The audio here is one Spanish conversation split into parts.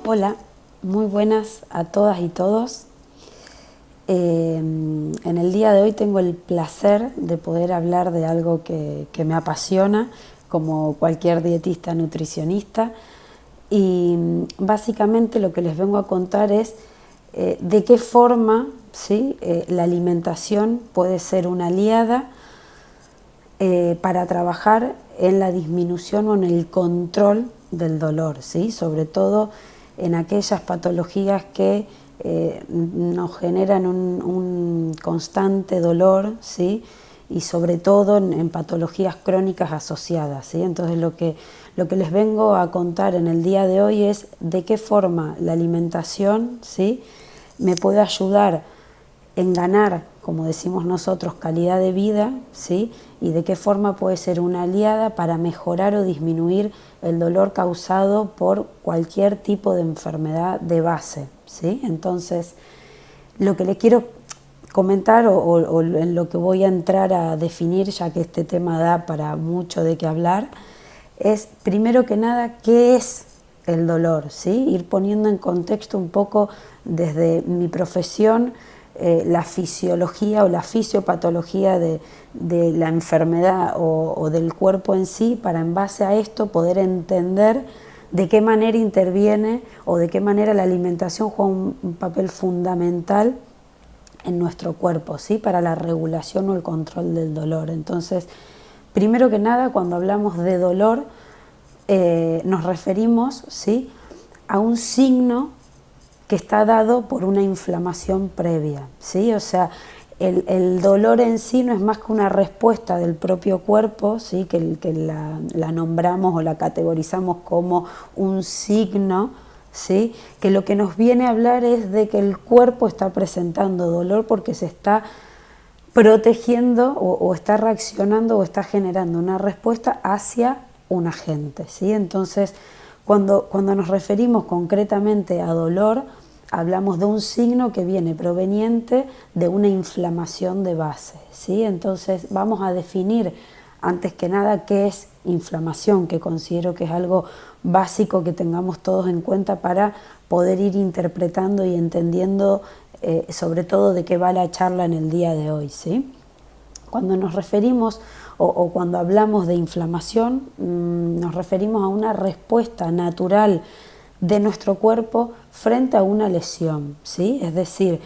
Hola, muy buenas a todas y todos. En el día de hoy tengo el placer de poder hablar de algo que me apasiona, como cualquier dietista nutricionista. Y básicamente lo que les vengo a contar es de qué forma, ¿sí? La alimentación puede ser una aliada para trabajar en la disminución o en el control del dolor, ¿sí? Sobre todo en aquellas patologías que nos generan un constante dolor, ¿sí? Y sobre todo en patologías crónicas asociadas, ¿sí? Entonces lo que les vengo a contar en el día de hoy es de qué forma la alimentación, ¿sí? me puede ayudar en ganar, como decimos nosotros, calidad de vida, ¿sí? Y de qué forma puede ser una aliada para mejorar o disminuir el dolor causado por cualquier tipo de enfermedad de base, ¿sí? Entonces, lo que le quiero comentar o en lo que voy a entrar a definir, ya que este tema da para mucho de qué hablar, es primero que nada qué es el dolor, ¿sí? Ir poniendo en contexto un poco desde mi profesión la fisiología o la fisiopatología de la enfermedad o del cuerpo en sí, para en base a esto poder entender de qué manera interviene o de qué manera la alimentación juega un papel fundamental en nuestro cuerpo, ¿sí? Para la regulación o el control del dolor. Entonces, primero que nada, cuando hablamos de dolor, nos referimos, ¿sí? a un signo que está dado por una inflamación previa, ¿sí? O sea, el dolor en sí no es más que una respuesta del propio cuerpo, ¿sí? que la nombramos o la categorizamos como un signo, ¿sí? Que lo que nos viene a hablar es de que el cuerpo está presentando dolor porque se está protegiendo o está reaccionando o está generando una respuesta hacia un agente, ¿sí? Entonces, cuando nos referimos concretamente a dolor, hablamos de un signo que viene proveniente de una inflamación de base, ¿sí? Entonces, vamos a definir antes que nada qué es inflamación, que considero que es algo básico que tengamos todos en cuenta para poder ir interpretando y entendiendo sobre todo de qué va la charla en el día de hoy, ¿sí? Cuando nos referimos o cuando hablamos de inflamación, nos referimos a una respuesta natural de nuestro cuerpo frente a una lesión, ¿sí? Es decir,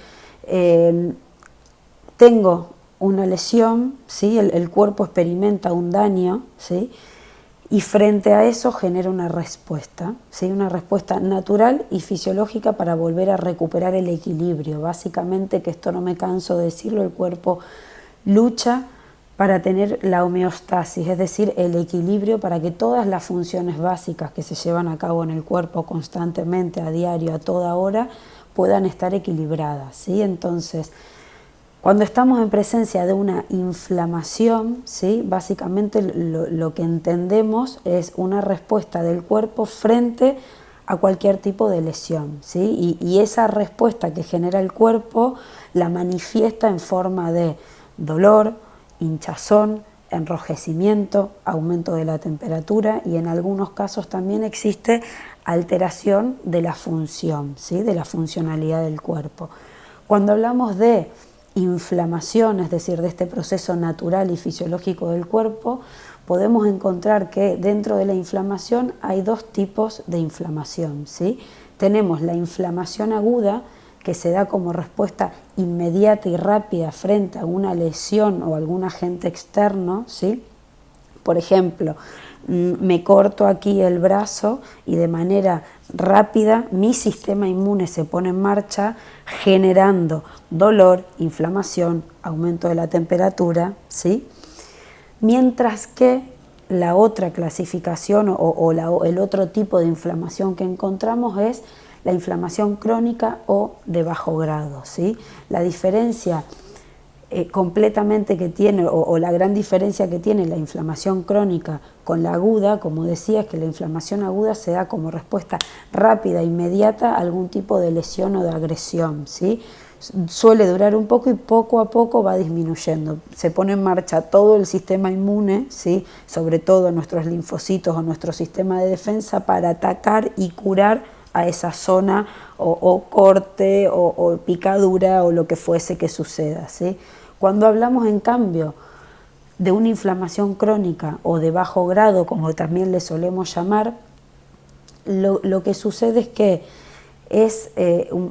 tengo una lesión, ¿sí? El cuerpo experimenta un daño, ¿sí? Y frente a eso genera una respuesta, ¿sí? Una respuesta natural y fisiológica para volver a recuperar el equilibrio. Básicamente, que esto no me canso de decirlo, el cuerpo lucha para tener la homeostasis, es decir, el equilibrio para que todas las funciones básicas que se llevan a cabo en el cuerpo constantemente, a diario, a toda hora, puedan estar equilibradas, ¿sí? Entonces, cuando estamos en presencia de una inflamación, ¿sí? Básicamente lo que entendemos es una respuesta del cuerpo frente a cualquier tipo de lesión, ¿sí? Y esa respuesta que genera el cuerpo la manifiesta en forma de dolor, hinchazón, enrojecimiento, aumento de la temperatura y en algunos casos también existe alteración de la función, ¿sí? De la funcionalidad del cuerpo. Cuando hablamos de inflamación, es decir, de este proceso natural y fisiológico del cuerpo, podemos encontrar que dentro de la inflamación hay dos tipos de inflamación, ¿sí? Tenemos la inflamación aguda, que se da como respuesta inmediata y rápida frente a una lesión o algún agente externo, ¿sí? Por ejemplo, me corto aquí el brazo y de manera rápida mi sistema inmune se pone en marcha generando dolor, inflamación, aumento de la temperatura, ¿sí? Mientras que la otra clasificación el otro tipo de inflamación que encontramos es la inflamación crónica o de bajo grado, ¿sí? La diferencia completamente que tiene, o la gran diferencia que tiene la inflamación crónica con la aguda, como decía, es que la inflamación aguda se da como respuesta rápida, inmediata a algún tipo de lesión o de agresión, ¿sí? Suele durar un poco a poco va disminuyendo. Se pone en marcha todo el sistema inmune, ¿sí? Sobre todo nuestros linfocitos o nuestro sistema de defensa para atacar y curar a esa zona o corte o picadura o lo que fuese que suceda, ¿sí? Cuando hablamos en cambio de una inflamación crónica o de bajo grado, como también le solemos llamar, lo que sucede es que es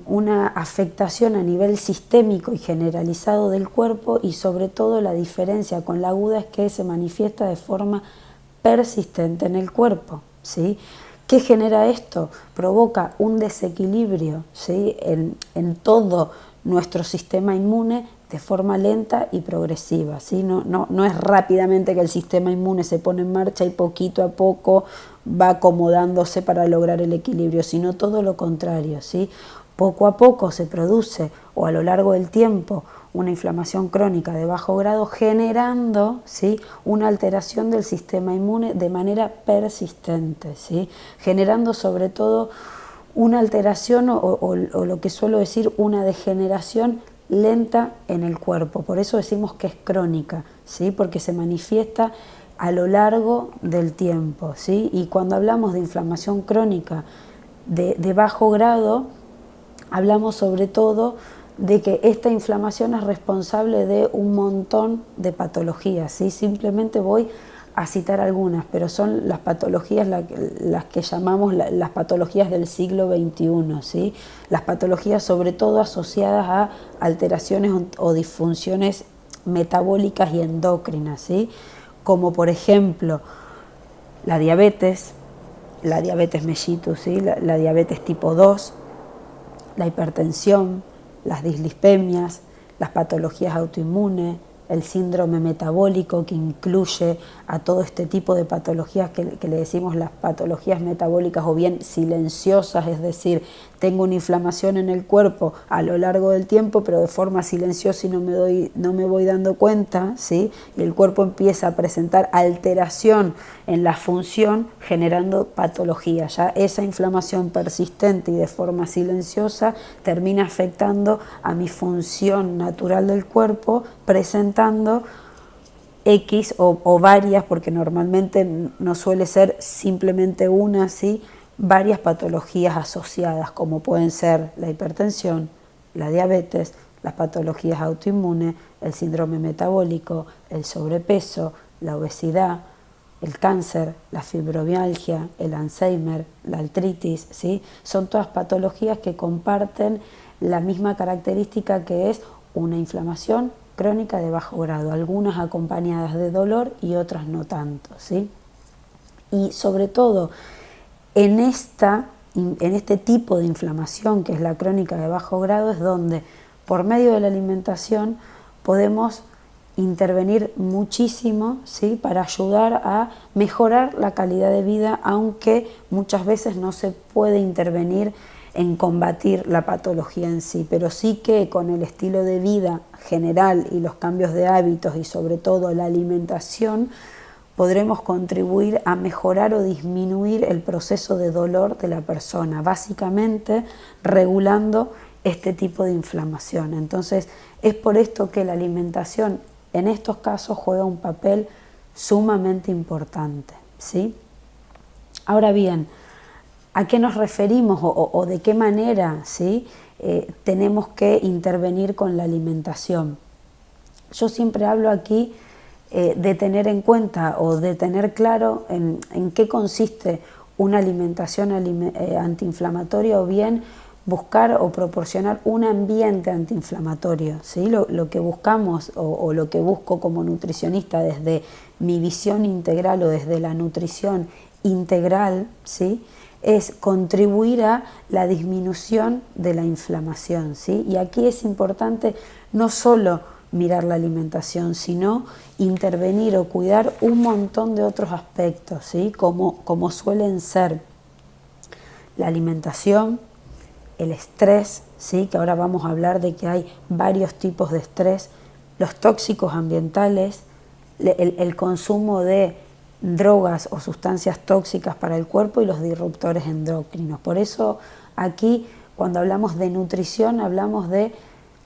una afectación a nivel sistémico y generalizado del cuerpo, y sobre todo la diferencia con la aguda es que se manifiesta de forma persistente en el cuerpo, ¿sí? ¿Qué genera esto? Provoca un desequilibrio, ¿sí?, en todo nuestro sistema inmune de forma lenta y progresiva, ¿sí? No es rápidamente que el sistema inmune se pone en marcha y poquito a poco va acomodándose para lograr el equilibrio, sino todo lo contrario, ¿sí? Poco a poco se produce, o a lo largo del tiempo, una inflamación crónica de bajo grado, generando, ¿sí?, una alteración del sistema inmune de manera persistente, ¿sí?, generando sobre todo una alteración o lo que suelo decir, una degeneración lenta en el cuerpo. Por eso decimos que es crónica, ¿sí?, porque se manifiesta a lo largo del tiempo, ¿sí? Y cuando hablamos de inflamación crónica de bajo grado, hablamos sobre todo de que esta inflamación es responsable de un montón de patologías, ¿sí? Simplemente voy a citar algunas, pero son las patologías las que llamamos las patologías del siglo XXI, ¿sí? Las patologías sobre todo asociadas a alteraciones o disfunciones metabólicas y endocrinas, ¿sí?, como por ejemplo la diabetes mellitus, ¿sí?, la diabetes tipo 2, la hipertensión, las dislipemias, las patologías autoinmunes, el síndrome metabólico, que incluye a todo este tipo de patologías que le decimos las patologías metabólicas, o bien silenciosas, es decir, tengo una inflamación en el cuerpo a lo largo del tiempo, pero de forma silenciosa y no me voy dando cuenta, ¿sí?, y el cuerpo empieza a presentar alteración en la función, generando patología. Ya esa inflamación persistente y de forma silenciosa termina afectando a mi función natural del cuerpo, presentando X o varias, porque normalmente no suele ser simplemente una, ¿sí?, varias patologías asociadas, como pueden ser la hipertensión, la diabetes, las patologías autoinmunes, el síndrome metabólico, el sobrepeso, la obesidad, el cáncer, la fibromialgia, el Alzheimer, la artritis, ¿sí? Son todas patologías que comparten la misma característica, que es una inflamación crónica de bajo grado, algunas acompañadas de dolor y otras no tanto, ¿sí? Y sobre todo en este tipo de inflamación, que es la crónica de bajo grado, es donde por medio de la alimentación podemos intervenir muchísimo, ¿sí?, para ayudar a mejorar la calidad de vida, aunque muchas veces no se puede intervenir en combatir la patología en sí, pero sí que con el estilo de vida general y los cambios de hábitos y sobre todo la alimentación podremos contribuir a mejorar o disminuir el proceso de dolor de la persona, básicamente regulando este tipo de inflamación. Entonces, es por esto que la alimentación en estos casos juega un papel sumamente importante, ¿sí? Ahora bien, ¿a qué nos referimos o de qué manera, ¿sí?, tenemos que intervenir con la alimentación? Yo siempre hablo aquí de tener en cuenta o de tener claro en qué consiste una alimentación antiinflamatoria, o bien buscar o proporcionar un ambiente antiinflamatorio, ¿sí? Lo que buscamos o lo que busco como nutricionista desde mi visión integral o desde la nutrición integral, ¿sí?, es contribuir a la disminución de la inflamación, ¿sí? Y aquí es importante no solo mirar la alimentación, sino intervenir o cuidar un montón de otros aspectos, ¿sí?, como suelen ser la alimentación, el estrés, ¿sí?, que ahora vamos a hablar de que hay varios tipos de estrés, los tóxicos ambientales, el consumo de drogas o sustancias tóxicas para el cuerpo y los disruptores endocrinos. Por eso aquí, cuando hablamos de nutrición, hablamos de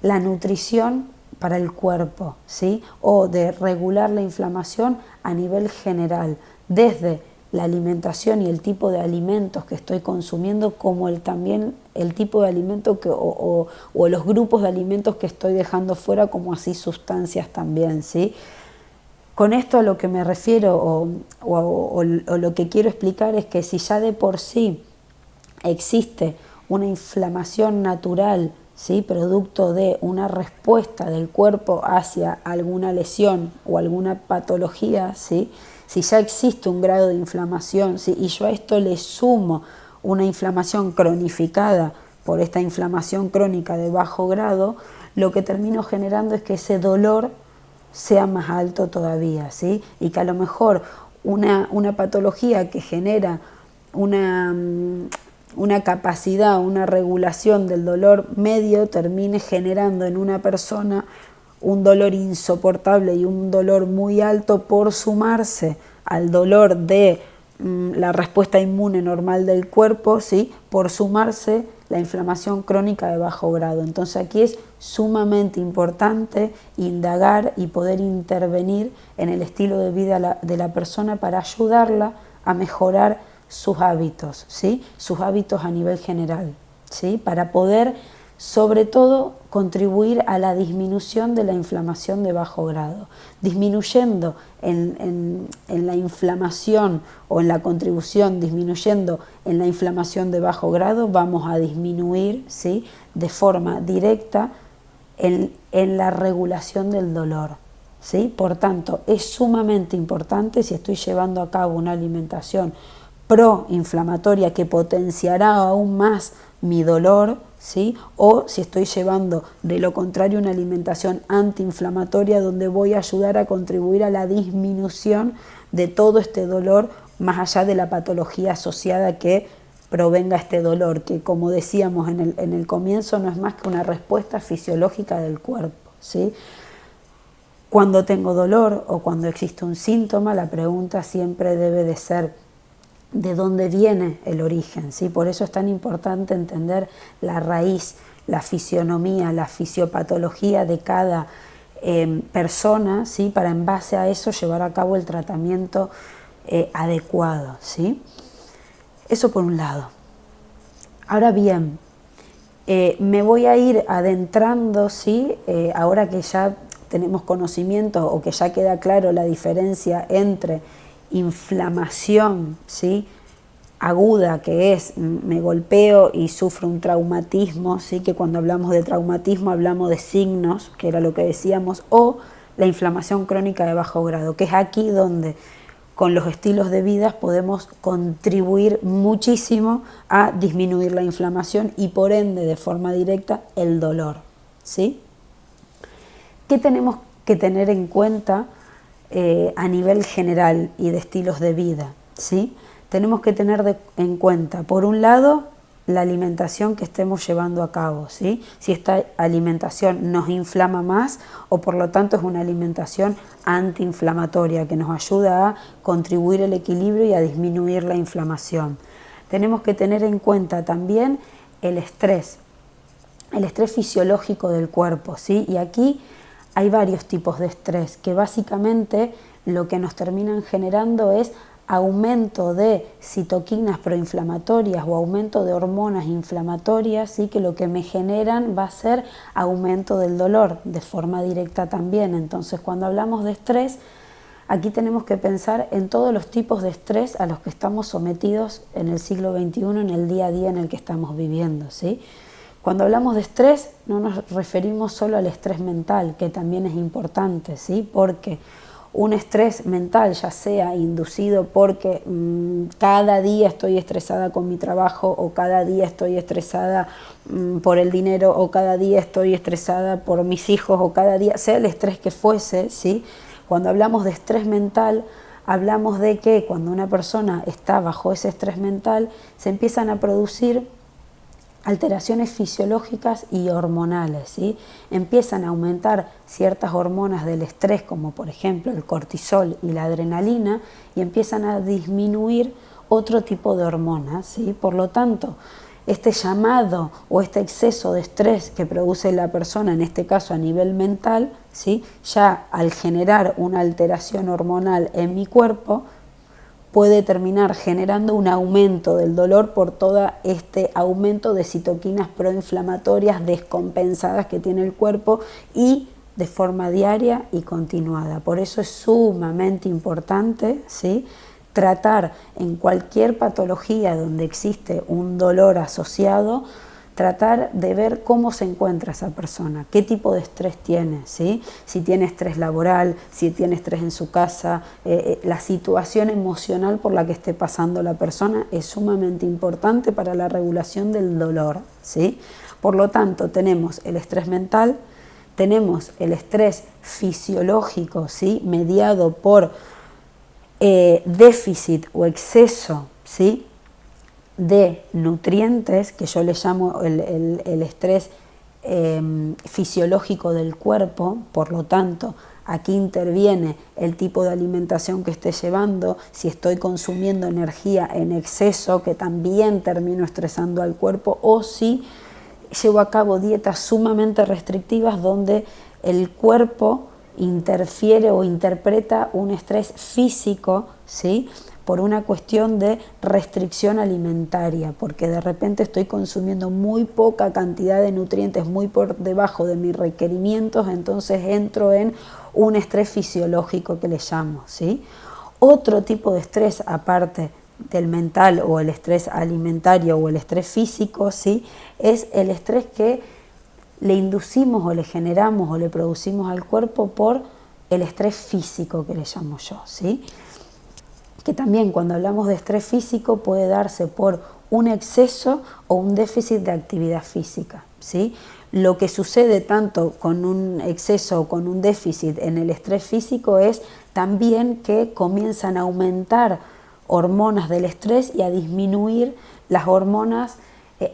la nutrición para el cuerpo, ¿sí?, o de regular la inflamación a nivel general, desde la alimentación y el tipo de alimentos que estoy consumiendo, como también el tipo de alimento o los grupos de alimentos que estoy dejando fuera, como así sustancias también, ¿sí? Con esto a lo que me refiero o lo que quiero explicar es que si ya de por sí existe una inflamación natural, ¿sí?, producto de una respuesta del cuerpo hacia alguna lesión o alguna patología, ¿sí?, si ya existe un grado de inflamación, ¿sí?, y yo a esto le sumo una inflamación cronificada por esta inflamación crónica de bajo grado, lo que termino generando es que ese dolor sea más alto todavía, ¿sí?, y que a lo mejor una patología que genera una capacidad, una regulación del dolor medio termine generando en una persona un dolor insoportable y un dolor muy alto por sumarse al dolor de la respuesta inmune normal del cuerpo, ¿sí?, por sumarse la inflamación crónica de bajo grado. Entonces aquí es sumamente importante indagar y poder intervenir en el estilo de vida de la persona para ayudarla a mejorar sus hábitos, ¿sí?, sus hábitos a nivel general, ¿sí?, para poder sobre todo contribuir a la disminución de la inflamación de bajo grado. Disminuyendo en la inflamación o en la contribución, disminuyendo en la inflamación de bajo grado, vamos a disminuir, ¿sí?, de forma directa en la regulación del dolor, ¿sí? Por tanto, es sumamente importante, si estoy llevando a cabo una alimentación proinflamatoria que potenciará aún más mi dolor, ¿sí?, o si estoy llevando de lo contrario una alimentación antiinflamatoria donde voy a ayudar a contribuir a la disminución de todo este dolor más allá de la patología asociada que provenga este dolor, que como decíamos en el comienzo no es más que una respuesta fisiológica del cuerpo, ¿sí? Cuando tengo dolor o cuando existe un síntoma, la pregunta siempre debe de ser de dónde viene el origen, ¿sí? Por eso es tan importante entender la raíz, la fisionomía, la fisiopatología de cada persona, ¿sí?, para en base a eso llevar a cabo el tratamiento adecuado, ¿sí? Eso por un lado. Ahora bien, me voy a ir adentrando, ¿sí?, ahora que ya tenemos conocimiento o que ya queda claro la diferencia entre inflamación, ¿sí?, aguda, que es me golpeo y sufro un traumatismo, ¿sí?, que cuando hablamos de traumatismo hablamos de signos, que era lo que decíamos, o la inflamación crónica de bajo grado, que es aquí donde con los estilos de vida podemos contribuir muchísimo a disminuir la inflamación y por ende de forma directa el dolor, ¿sí? ¿Qué tenemos que tener en cuenta a nivel general y de estilos de vida, ¿sí? Tenemos que tener en cuenta, por un lado, la alimentación que estemos llevando a cabo, ¿sí? Si esta alimentación nos inflama más o por lo tanto es una alimentación antiinflamatoria que nos ayuda a contribuir al equilibrio y a disminuir la inflamación. Tenemos que tener en cuenta también el estrés fisiológico del cuerpo, ¿sí? Y aquí hay varios tipos de estrés que básicamente lo que nos terminan generando es aumento de citoquinas proinflamatorias o aumento de hormonas inflamatorias, ¿sí?, que lo que me generan va a ser aumento del dolor de forma directa también. Entonces, cuando hablamos de estrés, aquí tenemos que pensar en todos los tipos de estrés a los que estamos sometidos en el siglo XXI, en el día a día en el que estamos viviendo, ¿sí? Cuando hablamos de estrés, no nos referimos solo al estrés mental, que también es importante, ¿sí?, porque un estrés mental, ya sea inducido porque cada día estoy estresada con mi trabajo o cada día estoy estresada por el dinero o cada día estoy estresada por mis hijos o cada día, sea el estrés que fuese, ¿sí? Cuando hablamos de estrés mental, hablamos de que cuando una persona está bajo ese estrés mental se empiezan a producir alteraciones fisiológicas y hormonales, ¿sí? Empiezan a aumentar ciertas hormonas del estrés, como por ejemplo el cortisol y la adrenalina, y empiezan a disminuir otro tipo de hormonas, ¿sí? Por lo tanto, este llamado o este exceso de estrés que produce la persona, en este caso a nivel mental, ¿sí?, ya al generar una alteración hormonal en mi cuerpo, puede terminar generando un aumento del dolor por todo este aumento de citoquinas proinflamatorias descompensadas que tiene el cuerpo y de forma diaria y continuada. Por eso es sumamente importante, ¿sí?, tratar en cualquier patología donde existe un dolor asociado, tratar de ver cómo se encuentra esa persona, qué tipo de estrés tiene, ¿sí? Si tiene estrés laboral, si tiene estrés en su casa, la situación emocional por la que esté pasando la persona es sumamente importante para la regulación del dolor, ¿sí? Por lo tanto, tenemos el estrés mental, tenemos el estrés fisiológico, ¿sí?, mediado por déficit o exceso, ¿sí?, de nutrientes, que yo le llamo el estrés fisiológico del cuerpo. Por lo tanto, aquí interviene el tipo de alimentación que esté llevando, si estoy consumiendo energía en exceso, que también termino estresando al cuerpo, o si llevo a cabo dietas sumamente restrictivas donde el cuerpo interfiere o interpreta un estrés físico, ¿sí?, por una cuestión de restricción alimentaria, porque de repente estoy consumiendo muy poca cantidad de nutrientes, muy por debajo de mis requerimientos, entonces entro en un estrés fisiológico que le llamo, ¿sí? Otro tipo de estrés, aparte del mental o el estrés alimentario o el estrés físico, ¿sí?, es el estrés que le inducimos o le generamos o le producimos al cuerpo por el estrés físico que le llamo yo, ¿sí?, que también cuando hablamos de estrés físico puede darse por un exceso o un déficit de actividad física, ¿sí? Lo que sucede tanto con un exceso o con un déficit en el estrés físico es también que comienzan a aumentar hormonas del estrés y a disminuir las hormonas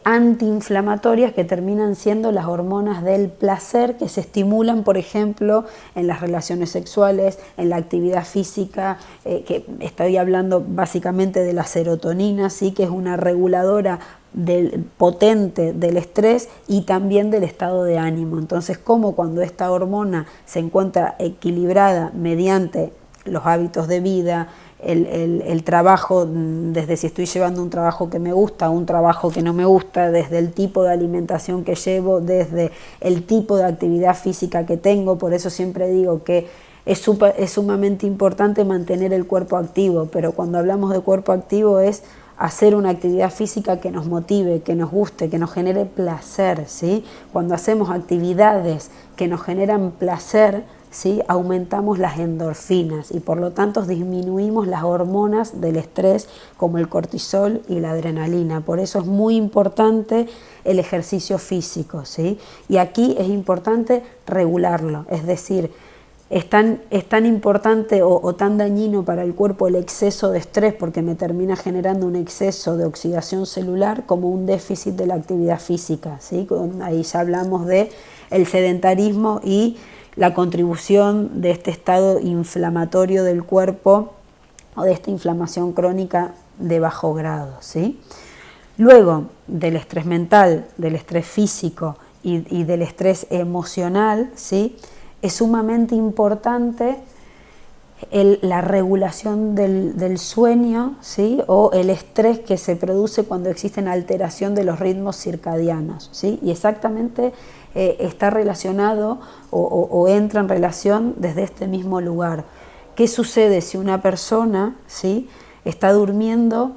antiinflamatorias, que terminan siendo las hormonas del placer, que se estimulan, por ejemplo, en las relaciones sexuales, en la actividad física, que estoy hablando básicamente de la serotonina, ¿sí?, que es una reguladora potente del estrés y también del estado de ánimo. Entonces, como cuando esta hormona se encuentra equilibrada mediante los hábitos de vida, el trabajo, desde si estoy llevando un trabajo que me gusta, un trabajo que no me gusta, desde el tipo de alimentación que llevo, desde el tipo de actividad física que tengo. Por eso siempre digo que es sumamente importante mantener el cuerpo activo, pero cuando hablamos de cuerpo activo es hacer una actividad física que nos motive, que nos guste, que nos genere placer, ¿sí? Cuando hacemos actividades que nos generan placer, ¿sí?, aumentamos las endorfinas y por lo tanto disminuimos las hormonas del estrés como el cortisol y la adrenalina. Por eso es muy importante el ejercicio físico, ¿sí? Y aquí es importante regularlo, es decir, es tan importante o tan dañino para el cuerpo el exceso de estrés, porque me termina generando un exceso de oxidación celular, como un déficit de la actividad física, ¿sí? Ahí ya hablamos de el sedentarismo y la contribución de este estado inflamatorio del cuerpo o de esta inflamación crónica de bajo grado, ¿sí? Luego del estrés mental, del estrés físico y del estrés emocional, ¿sí?, es sumamente importante la regulación del sueño, ¿sí?, o el estrés que se produce cuando existen alteración de los ritmos circadianos, ¿sí? Y exactamente está relacionado o entra en relación desde este mismo lugar. ¿Qué sucede si una persona, ¿sí?, está durmiendo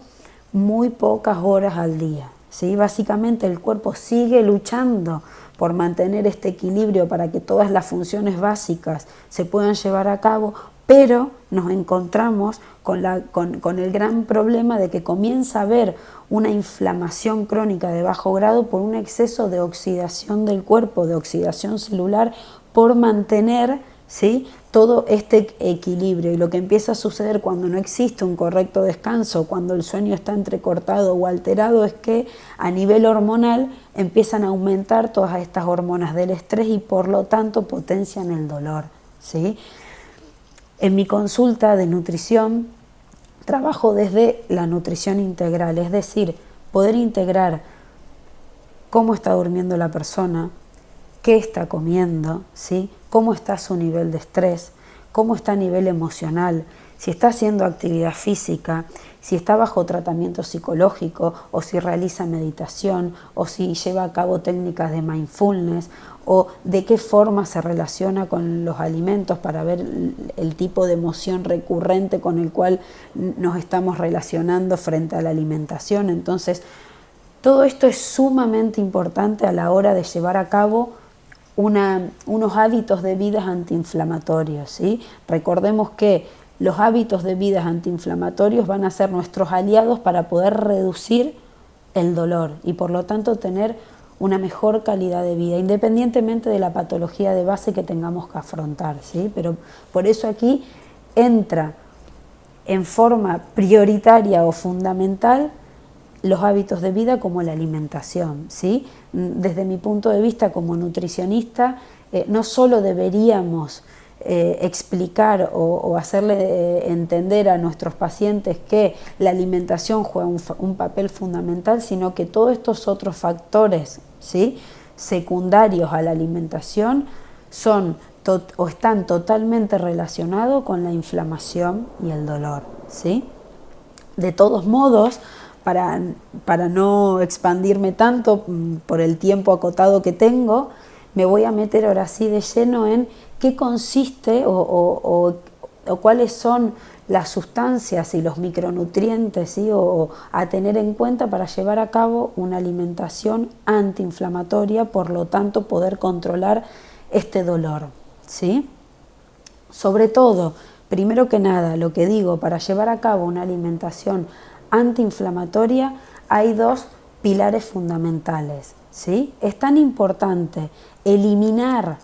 muy pocas horas al día? ¿Sí? Básicamente el cuerpo sigue luchando por mantener este equilibrio para que todas las funciones básicas se puedan llevar a cabo, pero nos encontramos con el gran problema de que comienza a haber una inflamación crónica de bajo grado por un exceso de oxidación del cuerpo, de oxidación celular, por mantener, ¿sí?, todo este equilibrio. Y lo que empieza a suceder cuando no existe un correcto descanso, cuando el sueño está entrecortado o alterado, es que a nivel hormonal empiezan a aumentar todas estas hormonas del estrés y por lo tanto potencian el dolor, ¿sí? En mi consulta de nutrición trabajo desde la nutrición integral, es decir, poder integrar cómo está durmiendo la persona, qué está comiendo, ¿sí?, cómo está su nivel de estrés, cómo está a nivel emocional, si está haciendo actividad física, si está bajo tratamiento psicológico, o si realiza meditación, o si lleva a cabo técnicas de mindfulness, o de qué forma se relaciona con los alimentos para ver el tipo de emoción recurrente con el cual nos estamos relacionando frente a la alimentación. Entonces, todo esto es sumamente importante a la hora de llevar a cabo unos hábitos de vida antiinflamatorios, ¿sí? Recordemos que los hábitos de vida antiinflamatorios van a ser nuestros aliados para poder reducir el dolor y por lo tanto tener una mejor calidad de vida, independientemente de la patología de base que tengamos que afrontar, ¿sí? Pero por eso aquí entra en forma prioritaria o fundamental los hábitos de vida como la alimentación, ¿sí? Desde mi punto de vista como nutricionista, no solo deberíamos explicar o hacerle entender a nuestros pacientes que la alimentación juega un papel fundamental, sino que todos estos otros factores, ¿sí?, secundarios a la alimentación son o están totalmente relacionados con la inflamación y el dolor, ¿sí? De todos modos, para no expandirme tanto por el tiempo acotado que tengo, me voy a meter ahora sí de lleno en qué consiste o cuáles son las sustancias y los micronutrientes, ¿sí?, o a tener en cuenta para llevar a cabo una alimentación antiinflamatoria, por lo tanto poder controlar este dolor, ¿sí? Sobre todo, primero que nada, lo que digo, para llevar a cabo una alimentación antiinflamatoria hay dos pilares fundamentales, ¿sí? Es tan importante eliminar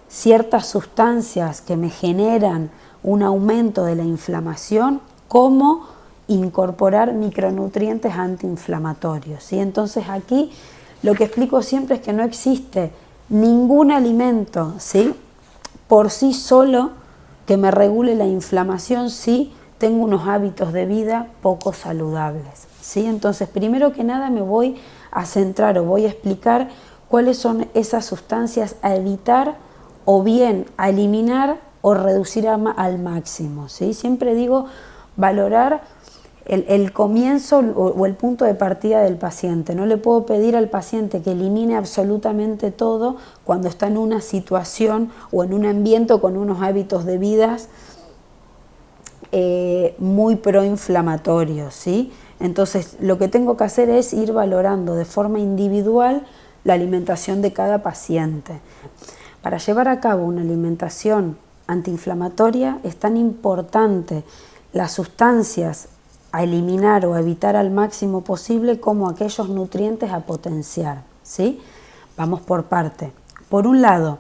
ciertas sustancias que me generan un aumento de la inflamación como incorporar micronutrientes antiinflamatorios, ¿sí? Entonces aquí lo que explico siempre es que no existe ningún alimento, ¿sí?, por sí solo que me regule la inflamación si tengo unos hábitos de vida poco saludables, ¿sí? Entonces, primero que nada me voy a centrar o voy a explicar cuáles son esas sustancias a evitar o bien a eliminar o reducir al máximo, ¿sí? Siempre digo valorar el comienzo o el punto de partida del paciente. No le puedo pedir al paciente que elimine absolutamente todo cuando está en una situación o en un ambiente o con unos hábitos de vida muy proinflamatorios, ¿sí? Entonces, lo que tengo que hacer es ir valorando de forma individual la alimentación de cada paciente. Para llevar a cabo una alimentación antiinflamatoria es tan importante las sustancias a eliminar o a evitar al máximo posible como aquellos nutrientes a potenciar, ¿sí? Vamos por parte. Por un lado,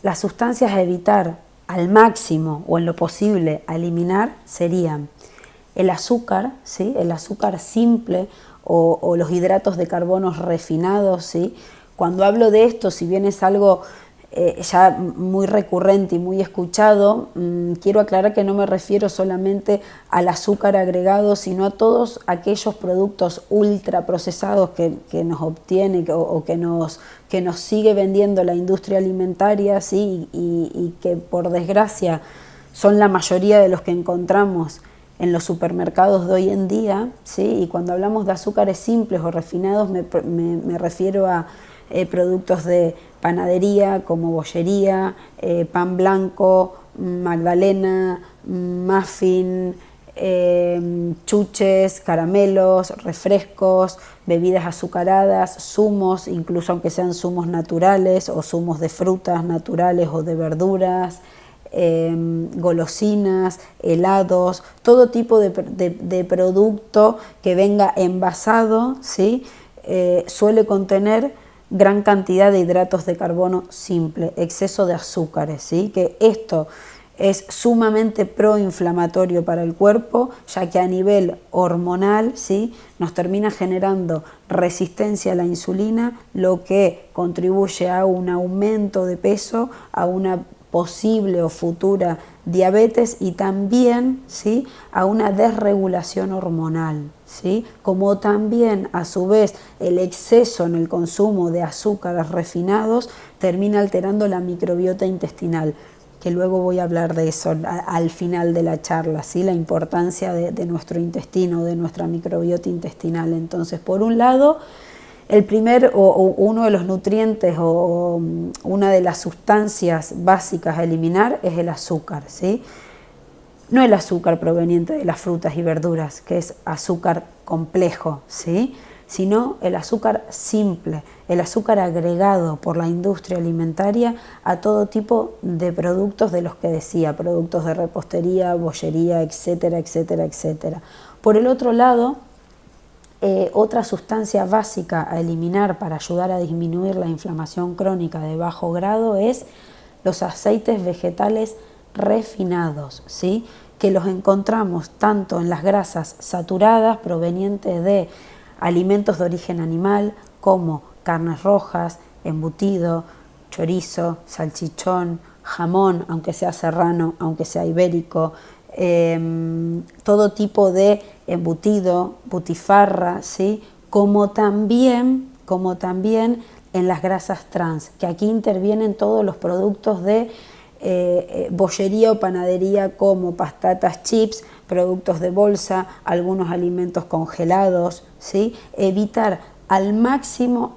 las sustancias a evitar al máximo o en lo posible a eliminar serían el azúcar, ¿sí?, el azúcar simple o los hidratos de carbono refinados, ¿sí? Cuando hablo de esto, si bien es algo ya muy recurrente y muy escuchado, quiero aclarar que no me refiero solamente al azúcar agregado, sino a todos aquellos productos ultraprocesados que nos obtiene o que nos sigue vendiendo la industria alimentaria, ¿sí?, y que por desgracia son la mayoría de los que encontramos en los supermercados de hoy en día, ¿sí? Y cuando hablamos de azúcares simples o refinados me refiero a productos de panadería como bollería, pan blanco, magdalena, muffin, chuches, caramelos, refrescos, bebidas azucaradas, zumos, incluso aunque sean zumos naturales o zumos de frutas naturales o de verduras, golosinas, helados, todo tipo de producto que venga envasado, ¿sí?, suele contener gran cantidad de hidratos de carbono simple, exceso de azúcares, ¿sí?, que esto es sumamente proinflamatorio para el cuerpo, ya que a nivel hormonal, ¿sí?, nos termina generando resistencia a la insulina, lo que contribuye a un aumento de peso, a una posible o futura diabetes y también, ¿sí?, a una desregulación hormonal, ¿sí?, como también a su vez el exceso en el consumo de azúcares refinados termina alterando la microbiota intestinal, que luego voy a hablar de eso al final de la charla, ¿sí? La importancia de nuestro intestino, de nuestra microbiota intestinal. Entonces, por un lado, el primer o uno de los nutrientes o una de las sustancias básicas a eliminar es el azúcar, ¿sí? No el azúcar proveniente de las frutas y verduras, que es azúcar complejo, ¿sí? Sino el azúcar simple, el azúcar agregado por la industria alimentaria a todo tipo de productos de los que decía, productos de repostería, bollería, etcétera, etcétera, etcétera. Por el otro lado, otra sustancia básica a eliminar para ayudar a disminuir la inflamación crónica de bajo grado es los aceites vegetales refinados, ¿sí? Que los encontramos tanto en las grasas saturadas provenientes de alimentos de origen animal como carnes rojas, embutido, chorizo, salchichón, jamón, aunque sea serrano, aunque sea ibérico, todo tipo de embutido, butifarra, ¿sí? como también en las grasas trans, que aquí intervienen todos los productos de bollería o panadería como patatas chips, productos de bolsa, algunos alimentos congelados, ¿sí? Evitar al máximo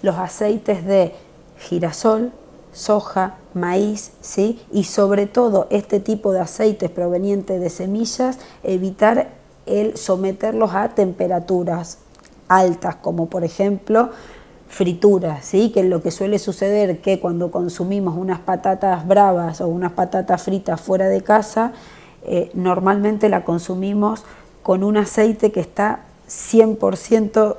los aceites de girasol, soja, maíz, ¿sí? Y sobre todo este tipo de aceites provenientes de semillas, evitar el someterlos a temperaturas altas, como por ejemplo frituras, ¿sí? Que lo que suele suceder que cuando consumimos unas patatas bravas o unas patatas fritas fuera de casa, normalmente la consumimos con un aceite que está 100%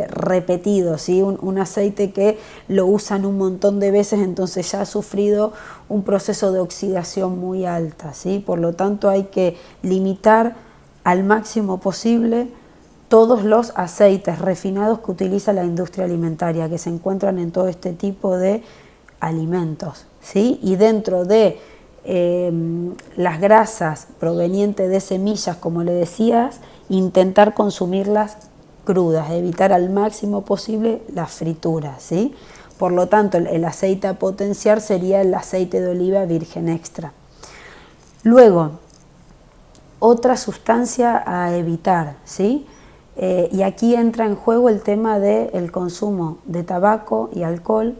repetido, ¿sí? Un aceite que lo usan un montón de veces, entonces ya ha sufrido un proceso de oxidación muy alta, ¿sí? Por lo tanto hay que limitar al máximo posible todos los aceites refinados que utiliza la industria alimentaria, que se encuentran en todo este tipo de alimentos, ¿sí? Y dentro de las grasas provenientes de semillas, como le decías, intentar consumirlas crudas, evitar al máximo posible las frituras, ¿sí? Por lo tanto, el aceite a potenciar sería el aceite de oliva virgen extra. Luego, otra sustancia a evitar, ¿sí? Y aquí entra en juego el tema del consumo de tabaco y alcohol,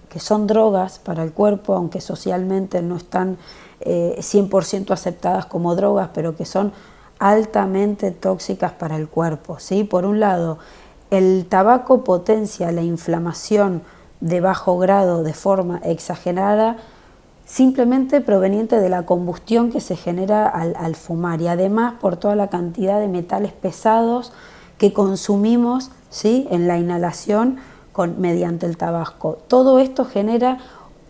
que son drogas para el cuerpo, aunque socialmente no están 100% aceptadas como drogas, pero que son altamente tóxicas para el cuerpo, ¿sí? Por un lado, el tabaco potencia la inflamación de bajo grado de forma exagerada, simplemente proveniente de la combustión que se genera al fumar, y además por toda la cantidad de metales pesados que consumimos, ¿sí? En la inhalación mediante el tabaco. Todo esto genera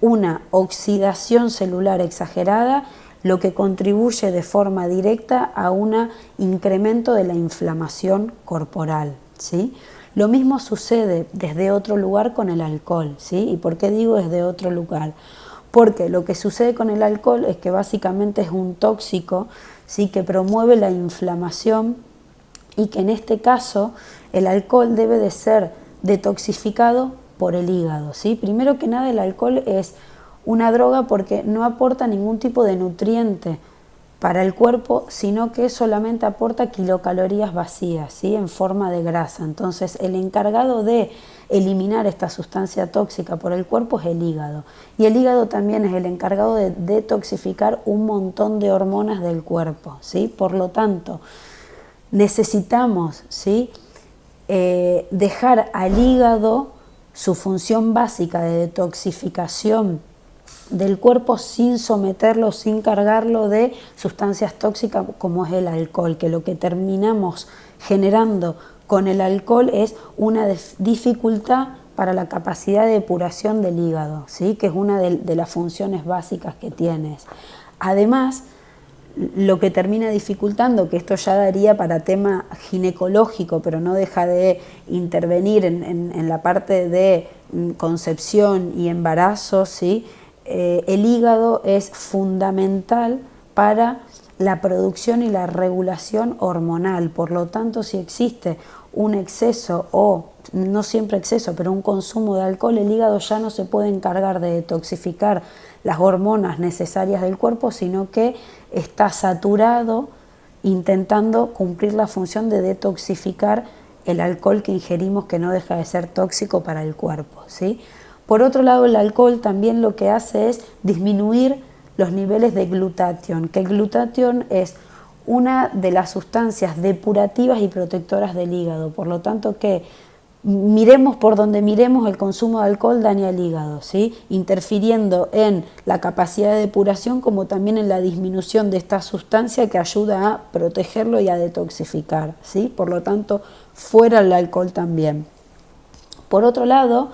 una oxidación celular exagerada, lo que contribuye de forma directa a un incremento de la inflamación corporal, ¿sí? Lo mismo sucede desde otro lugar con el alcohol, ¿sí? ¿Y por qué digo desde otro lugar? Porque lo que sucede con el alcohol es que básicamente es un tóxico, ¿sí? Que promueve la inflamación, y que en este caso el alcohol debe de ser detoxificado por el hígado, ¿sí? Primero que nada, el alcohol es una droga porque no aporta ningún tipo de nutriente para el cuerpo, sino que solamente aporta kilocalorías vacías, ¿sí? En forma de grasa. Entonces, el encargado de eliminar esta sustancia tóxica por el cuerpo es el hígado. Y el hígado también es el encargado de detoxificar un montón de hormonas del cuerpo, ¿sí? Por lo tanto, necesitamos, ¿sí? Dejar al hígado su función básica de detoxificación del cuerpo sin someterlo, sin cargarlo de sustancias tóxicas como es el alcohol, que lo que terminamos generando con el alcohol es una dificultad para la capacidad de depuración del hígado, ¿sí? Que es una de las funciones básicas que tienes. Además, lo que termina dificultando, que esto ya daría para tema ginecológico, pero no deja de intervenir en la parte de concepción y embarazo, ¿sí? El hígado es fundamental para la producción y la regulación hormonal. Por lo tanto, si existe un exceso o no siempre exceso, pero un consumo de alcohol, el hígado ya no se puede encargar de detoxificar las hormonas necesarias del cuerpo, sino que está saturado intentando cumplir la función de detoxificar el alcohol que ingerimos, que no deja de ser tóxico para el cuerpo, ¿sí? Por otro lado, el alcohol también lo que hace es disminuir los niveles de glutatión, que el glutatión es una de las sustancias depurativas y protectoras del hígado, por lo tanto que miremos por donde miremos, el consumo de alcohol daña el hígado, ¿sí? Interfiriendo en la capacidad de depuración como también en la disminución de esta sustancia que ayuda a protegerlo y a detoxificar, ¿sí? Por lo tanto, fuera el alcohol también. Por otro lado,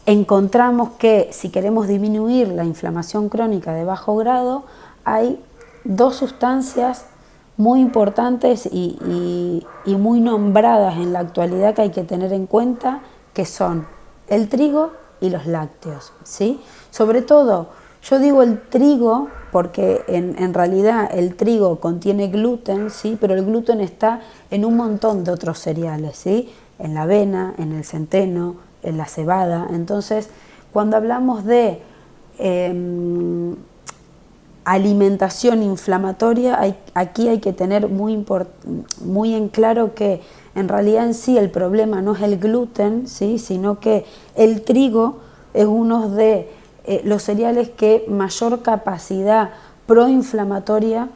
encontramos que si queremos disminuir la inflamación crónica de bajo grado, hay dos sustancias muy importantes y muy nombradas en la actualidad que hay que tener en cuenta, que son el trigo y los lácteos, ¿sí? Sobre todo, yo digo el trigo porque en realidad el trigo contiene gluten, ¿sí? Pero el gluten está en un montón de otros cereales, ¿sí? En la avena, en el centeno, en la cebada. Entonces, cuando hablamos de alimentación inflamatoria, aquí hay que tener muy en claro que en realidad en sí el problema no es el gluten, ¿sí? Sino que el trigo es uno de los cereales que mayor capacidad proinflamatoria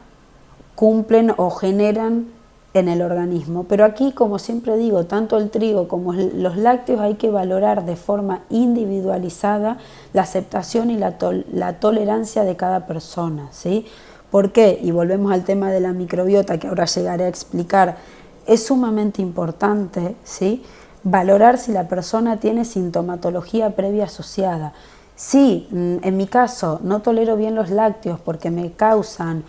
cumplen o generan en el organismo. Pero aquí, como siempre digo, tanto el trigo como los lácteos hay que valorar de forma individualizada la aceptación y la tolerancia de cada persona, ¿sí? ¿Por qué? Y volvemos al tema de la microbiota, que ahora llegaré a explicar. Es sumamente importante, ¿sí?, valorar si la persona tiene sintomatología previa asociada. Si en mi caso no tolero bien los lácteos porque me causan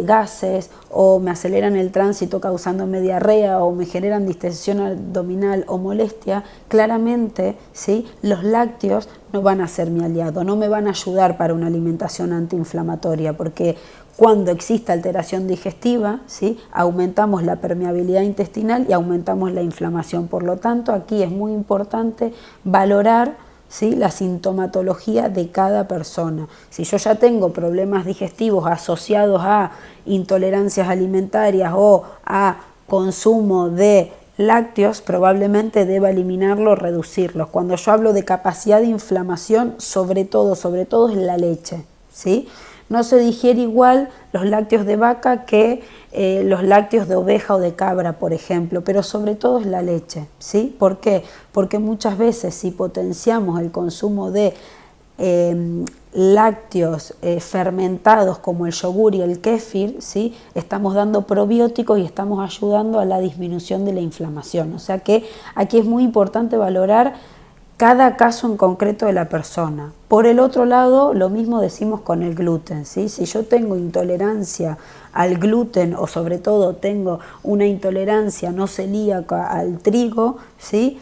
gases o me aceleran el tránsito causándome diarrea o me generan distensión abdominal o molestia, claramente, ¿sí?, los lácteos no van a ser mi aliado, no me van a ayudar para una alimentación antiinflamatoria, porque cuando existe alteración digestiva, ¿sí?, aumentamos la permeabilidad intestinal y aumentamos la inflamación. Por lo tanto, aquí es muy importante valorar, ¿sí?, la sintomatología de cada persona. Si yo ya tengo problemas digestivos asociados a intolerancias alimentarias o a consumo de lácteos, probablemente deba eliminarlos o reducirlos. Cuando yo hablo de capacidad de inflamación, sobre todo es la leche, ¿sí? No se digiere igual los lácteos de vaca que los lácteos de oveja o de cabra, por ejemplo, pero sobre todo es la leche, ¿sí? ¿Por qué? Porque muchas veces si potenciamos el consumo de lácteos fermentados como el yogur y el kéfir, ¿sí?, estamos dando probióticos y estamos ayudando a la disminución de la inflamación. O sea que aquí es muy importante valorar cada caso en concreto de la persona. Por el otro lado, lo mismo decimos con el gluten, ¿sí? Si yo tengo intolerancia al gluten o sobre todo tengo una intolerancia no celíaca al trigo, ¿sí?,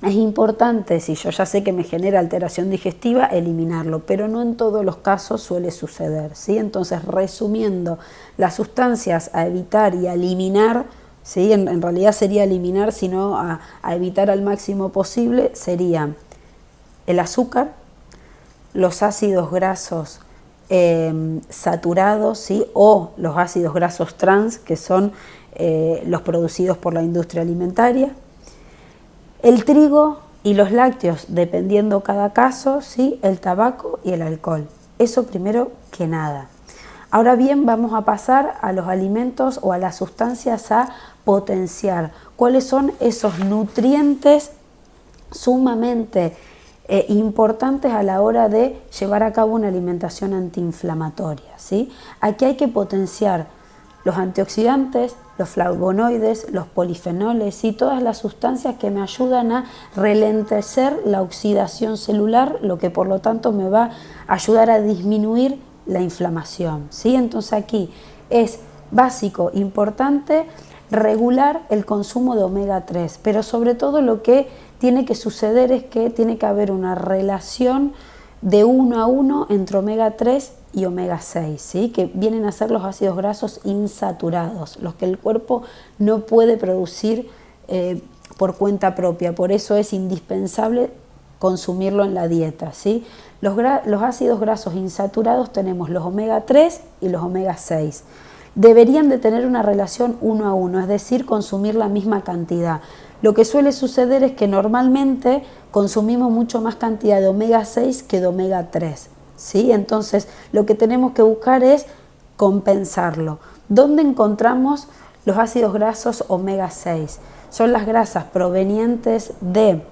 es importante, si yo ya sé que me genera alteración digestiva, eliminarlo, pero no en todos los casos suele suceder, ¿sí? Entonces, resumiendo, las sustancias a evitar y a eliminar, ¿sí?, en realidad sería eliminar, sino a evitar al máximo posible, serían el azúcar, los ácidos grasos saturados, ¿sí?, o los ácidos grasos trans, que son los producidos por la industria alimentaria, el trigo y los lácteos, dependiendo cada caso, ¿sí?, el tabaco y el alcohol. Eso primero que nada. Ahora bien, vamos a pasar a los alimentos o a las sustancias a potenciar. ¿Cuáles son esos nutrientes sumamente importantes a la hora de llevar a cabo una alimentación antiinflamatoria, ¿sí? Aquí hay que potenciar los antioxidantes, los flavonoides, los polifenoles y todas las sustancias que me ayudan a ralentecer la oxidación celular, lo que por lo tanto me va a ayudar a disminuir la inflamación, ¿sí? Entonces aquí es básico, importante, regular el consumo de omega 3, pero sobre todo lo que tiene que suceder es que tiene que haber una relación de 1 a 1 entre omega 3 y omega 6, ¿sí?, que vienen a ser los ácidos grasos insaturados, los que el cuerpo no puede producir por cuenta propia. Por eso es indispensable consumirlo en la dieta, ¿sí? Los ácidos grasos insaturados tenemos los omega 3 y los omega 6. Deberían de tener una relación 1 a 1, es decir, consumir la misma cantidad. Lo que suele suceder es que normalmente consumimos mucho más cantidad de omega 6 que de omega 3, ¿sí? Entonces, lo que tenemos que buscar es compensarlo. ¿Dónde encontramos los ácidos grasos omega 6? Son las grasas provenientes de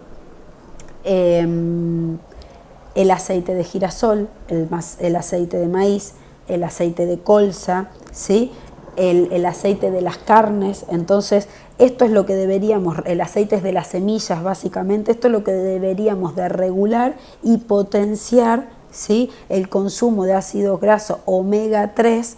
el aceite de girasol, el aceite de maíz, el aceite de colza, ¿sí? El aceite de las carnes. Entonces esto es lo que deberíamos, el aceite es de las semillas básicamente, esto es lo que deberíamos de regular y potenciar, ¿sí? El consumo de ácidos grasos omega 3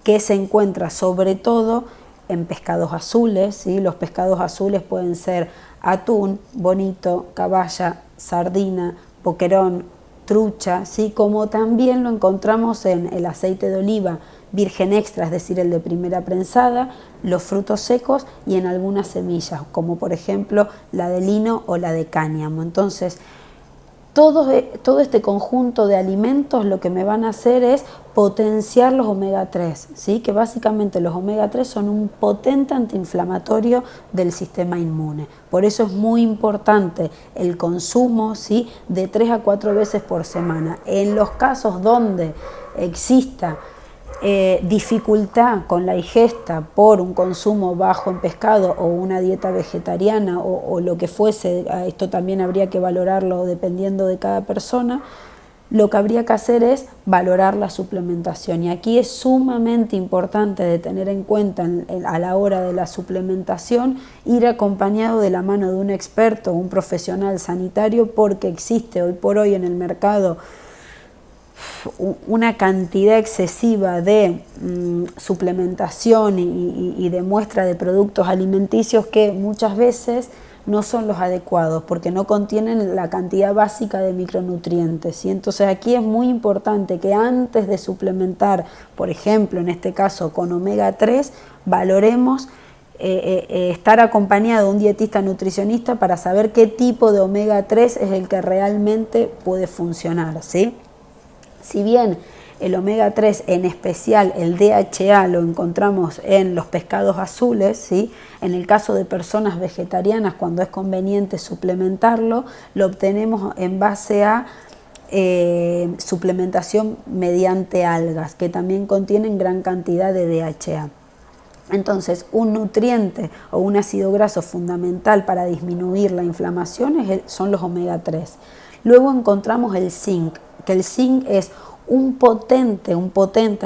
que se encuentra sobre todo en pescados azules, ¿sí? Los pescados azules pueden ser atún, bonito, caballa, sardina, boquerón, trucha, ¿sí? Como también lo encontramos en el aceite de oliva virgen extra, es decir, el de primera prensada, los frutos secos y en algunas semillas, como por ejemplo la de lino o la de cáñamo. Entonces, todo este conjunto de alimentos lo que me van a hacer es potenciar los omega 3, ¿sí? Que básicamente los omega 3 son un potente antiinflamatorio del sistema inmune. Por eso es muy importante el consumo, ¿sí? De 3 a 4 veces por semana. En los casos donde exista dificultad con la ingesta por un consumo bajo en pescado o una dieta vegetariana o lo que fuese, esto también habría que valorarlo dependiendo de cada persona, lo que habría que hacer es valorar la suplementación. Y aquí es sumamente importante de tener en cuenta a la hora de la suplementación ir acompañado de la mano de un experto, un profesional sanitario, porque existe hoy por hoy en el mercado una cantidad excesiva de suplementación y de muestra de productos alimenticios que muchas veces no son los adecuados porque no contienen la cantidad básica de micronutrientes, ¿sí? Entonces aquí es muy importante que antes de suplementar, por ejemplo, en este caso con omega 3, valoremos estar acompañado de un dietista nutricionista para saber qué tipo de omega 3 es el que realmente puede funcionar, ¿sí? Si bien el omega 3, en especial el DHA, lo encontramos en los pescados azules, ¿sí? En el caso de personas vegetarianas, cuando es conveniente suplementarlo, lo obtenemos en base a suplementación mediante algas, que también contienen gran cantidad de DHA. Entonces, un nutriente o un ácido graso fundamental para disminuir la inflamación son los omega 3. Luego encontramos el zinc, que el zinc es un potente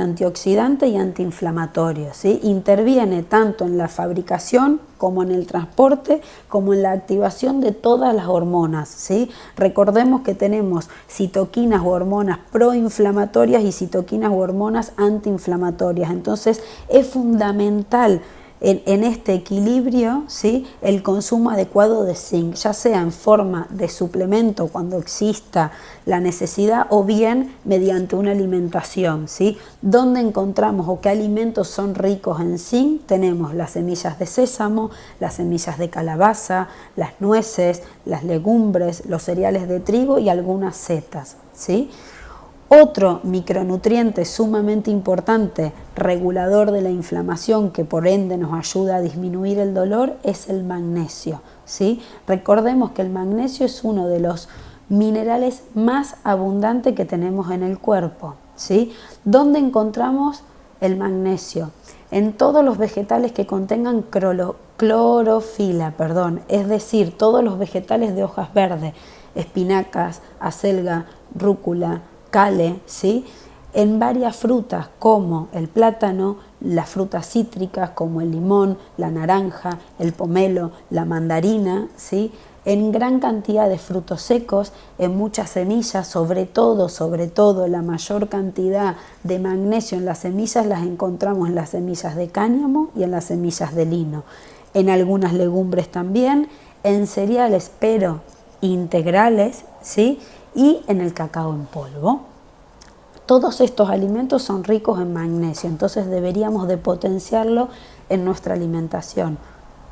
antioxidante y antiinflamatorio, ¿sí? Interviene tanto en la fabricación como en el transporte, como en la activación de todas las hormonas, ¿sí? Recordemos que tenemos citoquinas o hormonas proinflamatorias y citoquinas o hormonas antiinflamatorias. Entonces es fundamental en este equilibrio, ¿sí? El consumo adecuado de zinc, ya sea en forma de suplemento cuando exista la necesidad o bien mediante una alimentación, ¿sí? ¿Dónde encontramos o qué alimentos son ricos en zinc? Tenemos las semillas de sésamo, las semillas de calabaza, las nueces, las legumbres, los cereales de trigo y algunas setas, ¿sí? Otro micronutriente sumamente importante, regulador de la inflamación, que por ende nos ayuda a disminuir el dolor, es el magnesio, ¿sí? Recordemos que el magnesio es uno de los minerales más abundantes que tenemos en el cuerpo, ¿sí? ¿Dónde encontramos el magnesio? En todos los vegetales que contengan clorofila, es decir, todos los vegetales de hojas verdes, espinacas, acelga, rúcula, cale, ¿sí? En varias frutas como el plátano, las frutas cítricas como el limón, la naranja, el pomelo, la mandarina, ¿sí? En gran cantidad de frutos secos, en muchas semillas, sobre todo la mayor cantidad de magnesio en las semillas las encontramos en las semillas de cáñamo y en las semillas de lino. En algunas legumbres también, en cereales pero integrales, ¿sí? Y en el cacao en polvo. Todos estos alimentos son ricos en magnesio, entonces deberíamos de potenciarlo en nuestra alimentación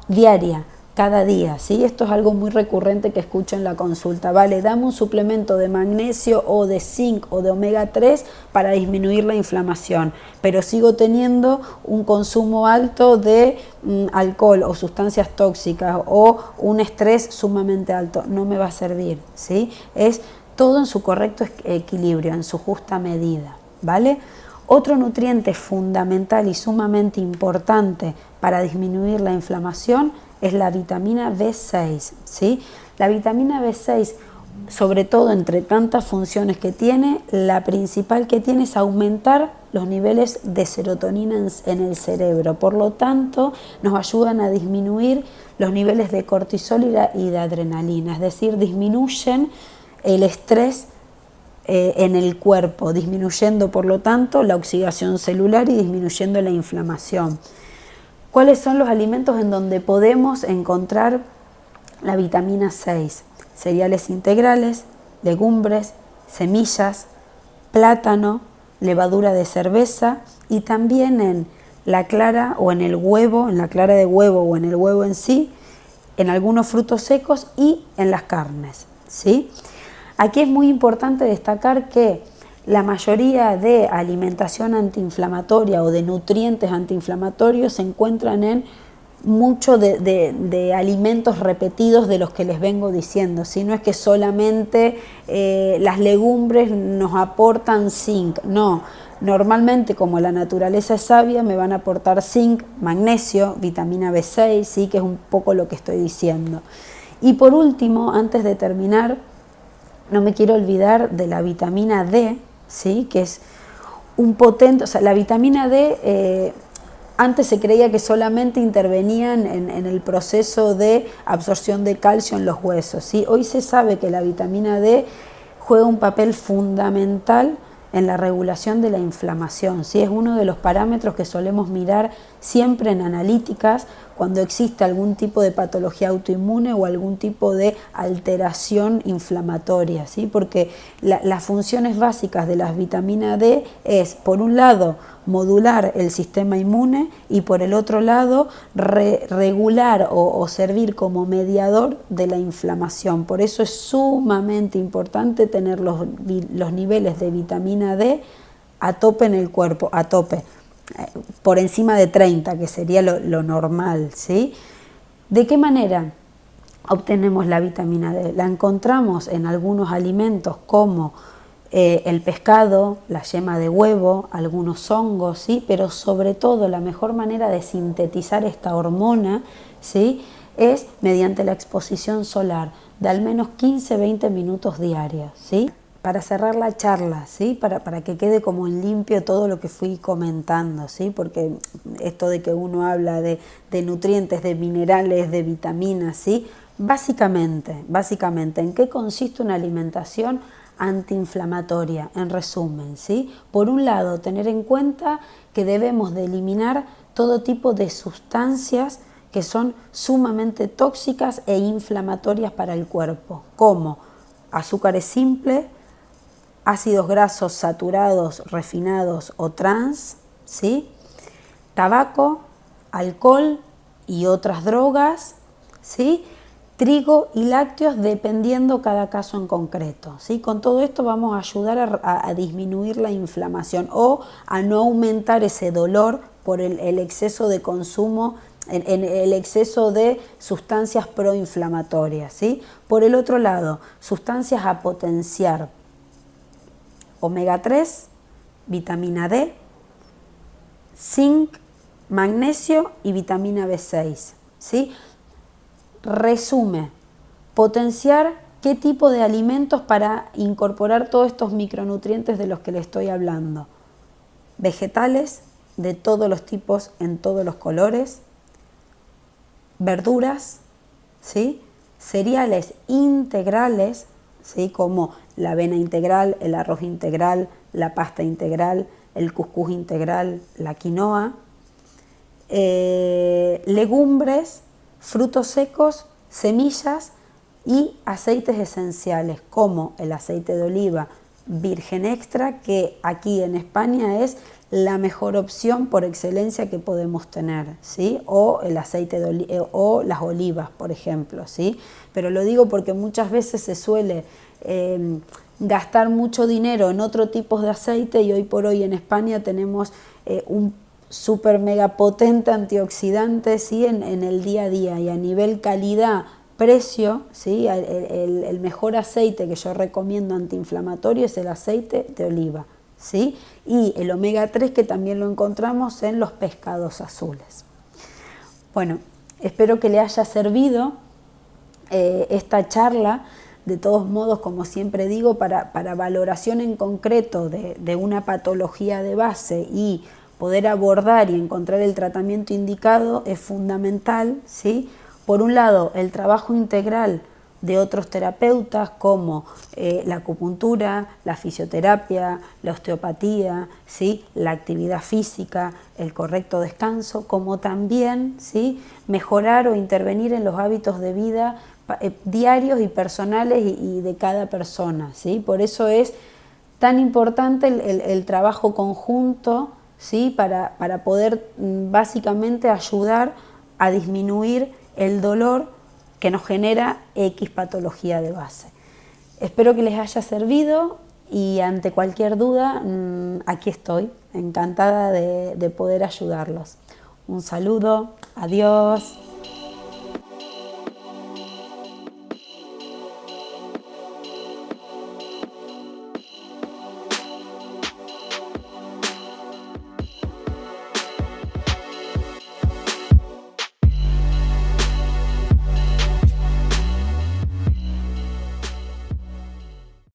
diaria, cada día, ¿sí? Esto es algo muy recurrente que escucho en la consulta. Vale, dame un suplemento de magnesio o de zinc o de omega 3 para disminuir la inflamación, pero sigo teniendo un consumo alto de alcohol o sustancias tóxicas o un estrés sumamente alto. No me va a servir, ¿sí? Es todo en su correcto equilibrio, en su justa medida, ¿vale? Otro nutriente fundamental y sumamente importante para disminuir la inflamación es la vitamina B6, ¿sí? La vitamina B6, sobre todo entre tantas funciones que tiene, la principal que tiene es aumentar los niveles de serotonina en el cerebro. Por lo tanto, nos ayudan a disminuir los niveles de cortisol y de adrenalina, es decir, disminuyen el estrés en el cuerpo, disminuyendo por lo tanto la oxidación celular y disminuyendo la inflamación. ¿Cuáles son los alimentos en donde podemos encontrar la vitamina 6? Cereales integrales, legumbres, semillas, plátano, levadura de cerveza y también en la clara o en el huevo, en la clara de huevo o en el huevo en sí, en algunos frutos secos y en las carnes, ¿sí? Aquí es muy importante destacar que la mayoría de alimentación antiinflamatoria o de nutrientes antiinflamatorios se encuentran en mucho de alimentos repetidos de los que les vengo diciendo, ¿sí? No es que solamente las legumbres nos aportan zinc, no. Normalmente, como la naturaleza es sabia, me van a aportar zinc, magnesio, vitamina B6, ¿sí? Que es un poco lo que estoy diciendo. Y por último, antes de terminar, no me quiero olvidar de la vitamina D, ¿sí? Que es un potente, o sea, la vitamina D antes se creía que solamente intervenían en el proceso de absorción de calcio en los huesos, ¿sí? Hoy se sabe que la vitamina D juega un papel fundamental en la regulación de la inflamación, ¿sí? Es uno de los parámetros que solemos mirar siempre en analíticas cuando existe algún tipo de patología autoinmune o algún tipo de alteración inflamatoria, ¿sí? Porque las funciones básicas de las vitaminas D es, por un lado, modular el sistema inmune y por el otro lado regular o servir como mediador de la inflamación. Por eso es sumamente importante tener los niveles de vitamina D a tope en el cuerpo, a tope, por encima de 30, que sería lo normal, ¿sí? ¿De qué manera obtenemos la vitamina D? La encontramos en algunos alimentos como el pescado, la yema de huevo, algunos hongos, ¿sí? Pero sobre todo la mejor manera de sintetizar esta hormona, ¿sí? Es mediante la exposición solar de al menos 15-20 minutos diarios, ¿sí? Para cerrar la charla, ¿sí? Para que quede como en limpio todo lo que fui comentando, ¿sí? Porque esto de que uno habla de nutrientes, de minerales, de vitaminas, ¿sí? Básicamente, ¿en qué consiste una alimentación antiinflamatoria? En resumen, ¿sí? Por un lado, tener en cuenta que debemos de eliminar todo tipo de sustancias que son sumamente tóxicas e inflamatorias para el cuerpo, como azúcares simples, ácidos grasos saturados, refinados o trans, ¿sí? Tabaco, alcohol y otras drogas, ¿sí? Trigo y lácteos dependiendo cada caso en concreto, ¿sí? Con todo esto vamos a ayudar a disminuir la inflamación o a no aumentar ese dolor por el exceso de consumo, en el exceso de sustancias proinflamatorias, ¿sí? Por el otro lado, sustancias a potenciar: omega 3, vitamina D, zinc, magnesio y vitamina B6, ¿sí? Resume, potenciar qué tipo de alimentos para incorporar todos estos micronutrientes de los que le estoy hablando. Vegetales de todos los tipos, en todos los colores, verduras, ¿sí? Cereales integrales, ¿sí? Como la avena integral, el arroz integral, la pasta integral, el cuscús integral, la quinoa, legumbres, frutos secos, semillas y aceites esenciales como el aceite de oliva virgen extra, que aquí en España es la mejor opción por excelencia que podemos tener, ¿sí? O el aceite de o las olivas, por ejemplo, ¿sí? Pero lo digo porque muchas veces se suele gastar mucho dinero en otro tipo de aceite, y hoy por hoy en España tenemos un súper mega potente antioxidante, ¿sí? en el día a día, y a nivel calidad precio, ¿sí? El mejor aceite que yo recomiendo antiinflamatorio es el aceite de oliva, ¿sí? Y el omega 3, que también lo encontramos en los pescados azules. Bueno, espero que le haya servido esta charla. De todos modos, como siempre digo, para valoración en concreto de una patología de base y poder abordar y encontrar el tratamiento indicado, es fundamental, ¿sí? Por un lado, el trabajo integral de otros terapeutas como la acupuntura, la fisioterapia, la osteopatía, ¿sí? La actividad física, el correcto descanso, como también, ¿sí? Mejorar o intervenir en los hábitos de vida diarios y personales y de cada persona, ¿sí? Por eso es tan importante el trabajo conjunto, ¿sí? Para poder básicamente ayudar a disminuir el dolor que nos genera X patología de base. Espero que les haya servido, y ante cualquier duda, aquí estoy, encantada de poder ayudarlos. Un saludo, adiós.